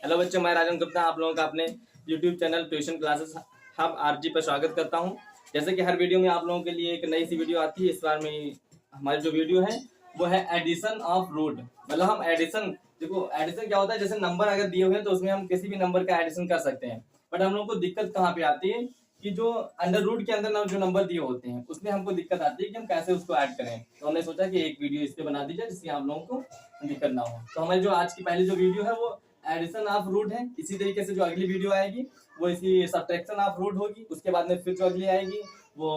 Hello बच्चों, मैं राजन गुप्ता आप लोगों का अपने YouTube channel tuition classes hub RG पर स्वागत करता हूं। जैसे कि हर वीडियो में आप लोगों के लिए एक नई सी वीडियो आती है। इस बार में हमारी जो वीडियो है वो है एडिशन ऑफ रूट। मतलब हम एडिशन, देखो एडिशन क्या होता है, जैसे नंबर अगर दिए हुए हैं तो उसमें हम किसी भी नंबर का एडिशन कर सकते हैं। बट हम लोग को दिक्कत कहाँ पे आती है कि जो अंडर रूट के अंदर जो नंबर दिए होते हैं उसमें हमको दिक्कत आती है कि हम कैसे उसको ऐड करें। तो हमने सोचा कि एक वीडियो इस पे बना दी जाए जिससे आप लोगों को दिक्कत ना हो। तो हमारी जो आज की पहली जो वीडियो है वो एडिशन ऑफ रूट है। इसी तरीके से जो अगली वीडियो आएगी वो इसी सब्ट्रैक्शन ऑफ रूट होगी। उसके बाद में फिर जो अगली आएगी वो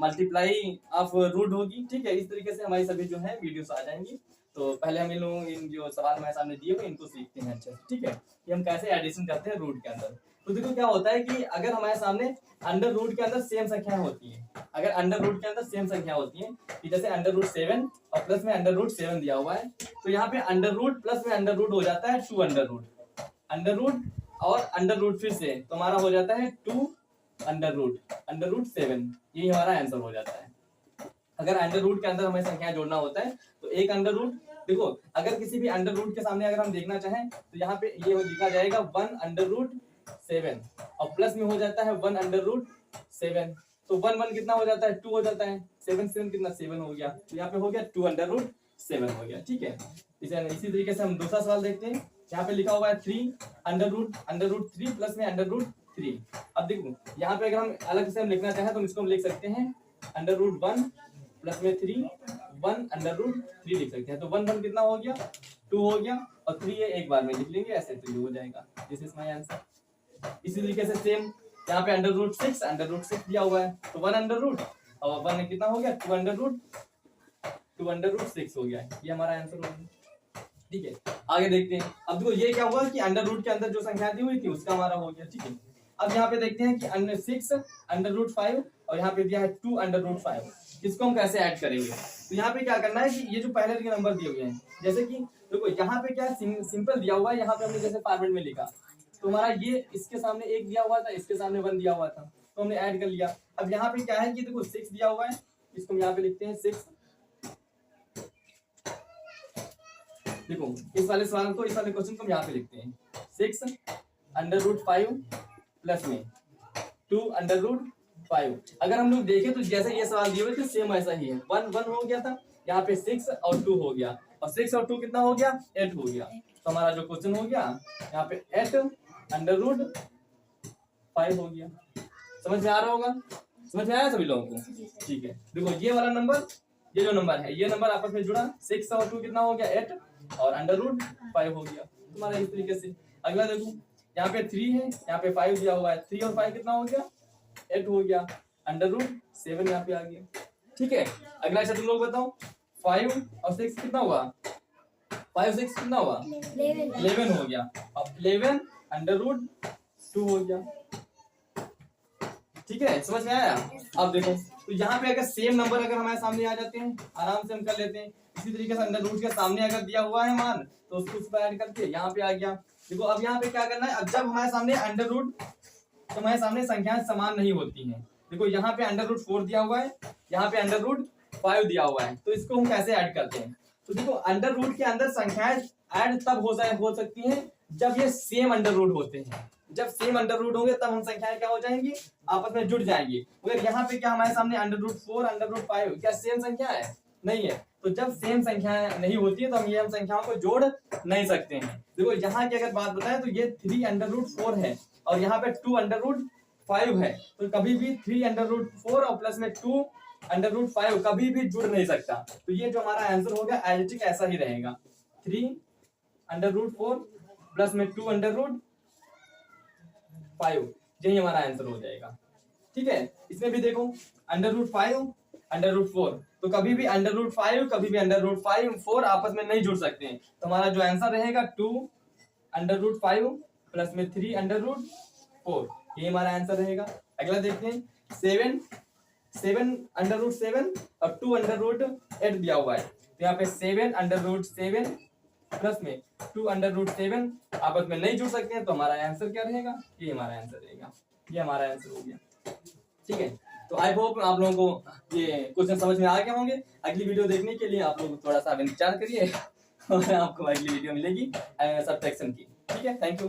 मल्टीप्लाई ऑफ रूट होगी। ठीक है, इस तरीके से हमारी सभी जो है वीडियोस आ जाएंगी। तो पहले हम इन लोगों इन जो सवाल हमारे सामने दिए हुए इनको सीखते हैं अच्छे से। ठीक है, कि हम कैसे एडिशन करते हैं रूट के अंदर। तो देखो क्या होता है कि अगर हमारे सामने अंडर रूट के अंदर सेम संख्याएं होती हैं, अगर अंडर रूट के अंदर सेम संख्या होती है कि जैसे अंडर रूट 7 और प्लस में अंडर रूट 7 दिया हुआ है, तो यहाँ पे अंडर रूट प्लस में अंडर रूट हो जाता है 2 अंडर रूट और अंडर रूट फिर से तो हमारा हो जाता है 2 अंडर रूट 7। यही हमारा आंसर हो जाता है। अगर अंडर रूट के अंदर हमें संख्या जोड़ना होता है तो एक अंडर रूट, देखो अगर किसी भी अंडर रूट के सामने अगर हम देखना चाहें तो यहाँ पे ये लिखा जाएगा 1 अंडर रूट 7 और प्लस में हो जाता है 1 अंडर रूट 7। तो 1 कितना हो जाता है 2 हो जाता है, 7 कितना 7 हो गया, तो यहाँ पे हो गया 2 अंडर रूट 7 हो गया। ठीक है, इसी तरीके से हम दूसरा सवाल देखते हैं। यहाँ पे लिखा हुआ है 3 अंडर रूट 3 प्लस में अंडर रूट 3। अब देखो यहाँ पे अगर हम अलग से हम लिखना चाहें तो इसको हम लिख सकते हैं अंडर रूट 1 प्लस में 3 1 अंडर रूट 3 लिख सकते हैं। तो 1 कितना हो गया 2 हो गया और 3 ये एक बार में लिख लेंगे, ऐसे तो ये हो जाएगा। This is my answer. इसी तरीके से सेम यहाँ पे अंडर रूट 6 दिया हुआ है तो 1 अंडर रूट और 1 कितना हो गया 2 अंडर रूट 6 हो गया। ये हमारा आंसर हो गया। ठीक है, आगे देखते हैं। अब देखो ये क्या हुआ कि अंडर रूट के अंदर जो संख्या दी हुई थी उसका हमारा हो गया। ठीक है, अब यहाँ पे देखते हैं कि 6 अंडर रूट 5 और यहाँ पे दिया है 2 अंडर रूट 5। इसको हम कैसे ऐड करेंगे? तो यहाँ पे क्या करना है कि ये जो पहले के नंबर दिए हुए हैं, जैसे कि देखो यहाँ पे क्या सिंपल दिया हुआ है, यहाँ पे हमने जैसे फॉर्मेट में लिखा तो हमारा ये इसके सामने 1 दिया हुआ था, इसके सामने 1 दिया हुआ था तो हमने ऐड कर लिया। अब यहाँ पे क्या है कि देखो 6 दिया हुआ है, इसको हम यहाँ पे लिखते हैं 6। देखो इस वाले सवाल को, इस वाले क्वेश्चन को हम यहाँ पे लिखते हैं 6 अंडर रूट 5 प्लस में 2 अंडर रूट 5। अगर हम लोग देखें तो जैसे ये सवाल दिए हुए थे सेम ऐसा ही है। 1 हो गया था, यहाँ पे 6 और 2 हो गया और 6 और 2 कितना हो गया 8 हो गया। तो हमारा जो क्वेश्चन हो गया यहाँ पे 8 अंडर रूट 5 हो गया। समझ में आ रहा होगा? समझ में आया सभी लोगों को? ठीक है, देखो ये वाला नंबर, ये जो नंबर है ये नंबर आपस में जुड़ा, 6 और 2 कितना हो गया 8 और अंडर रूट 5 हो गया तुम्हारा। इस तरीके से अगला देखो यहाँ पे 3 है, यहाँ पे 5 दिया हुआ है, 3 और 5 कितना हो गया 8 हो गया, अंडर रूट 7 यहाँ पे आ गया। ठीक है, अगला तुम लोग बताओ 5 और 6 कितना हुआ, 5 6 कितना हुआ 11 हो गया और 11 अंडर रूट 2 हो गया। ठीक है, समझ में आया? अब देखो तो यहाँ पे अगर सेम नंबर अगर हमारे सामने आ जाते हैं आराम से हम कर लेते हैं। इसी तरीके से अंडर रूट के सामने अगर दिया हुआ है मान तो उसको उस पर ऐड करके यहाँ पे आ गया। देखो अब यहाँ पे क्या करना है, अब जब हमारे सामने अंडर रूट तो हमारे सामने संख्याएं समान नहीं होती हैं। देखो यहाँ पे अंडर रूट 4 दिया हुआ है, यहाँ पे अंडर रूट 5 दिया हुआ है, तो इसको हम कैसे ऐड करते हैं? तो देखो अंडर रूट के अंदर संख्याएं ऐड तब हो सकती हैं जब ये सेम अंडर रूट होते हैं। जब सेम अंडर रूट होंगे तब हम संख्याएं क्या हो जाएंगी आपस में जुड़ जाएंगी। मगर यहाँ पे क्या हमारे सामने अंडर रूट 4 अंडर रूट 5 क्या सेम संख्या है? नहीं है। तो जब सेम संख्याएं नहीं होती है तो हम संख्याओं को जोड़ नहीं सकते हैं। देखो यहाँ की अगर बात बताएं तो ये 3 अंडर रूट 4 है और यहाँ पे 2 अंडर रूट 5 है, तो कभी भी 3 अंडर रूट 4 और प्लस में 2 अंडर रूट 5 कभी भी जुड़ नहीं सकता। तो ये जो हमारा आंसर होगा एज इट इज ऐसा ही रहेगा, 3 अंडर रूट 4 प्लस में 2 अंडर रूट 5, यही हमारा आंसर हो जाएगा। ठीक है, इसमें भी देखो अंडर रूट 5 अंडर रूट 4, तो कभी भी अंडर रूट 5 कभी भी अंडर रूट 5 4 आपस में नहीं जुड़ सकते हैं। तो हमारा जो आंसर रहेगा 2 अंडर रूट 5 प्लस में 3 अंडर रूट 4, ये हमारा आंसर रहेगा। अगला देखते हैं 7 अंडर रूट 7 और 2 अंडर रूट 8 दिया हुआ है, तो यहाँ पे 7 अंडर रूट 7 प्लस में 2 अंडर रूट 7 आपस में नहीं जुड़ सकते हैं। तो हमारा आंसर क्या रहेगा, ये हमारा आंसर रहेगा, ये हमारा आंसर हो गया। ठीक है, तो आई होप आप लोगों को ये क्वेश्चन समझ में आ गए होंगे। अगली वीडियो देखने के लिए आप लोग थोड़ा सा इंतजार करिए और आपको अगली वीडियो मिलेगी सब्ट्रैक्शन की। ठीक है, थैंक यू।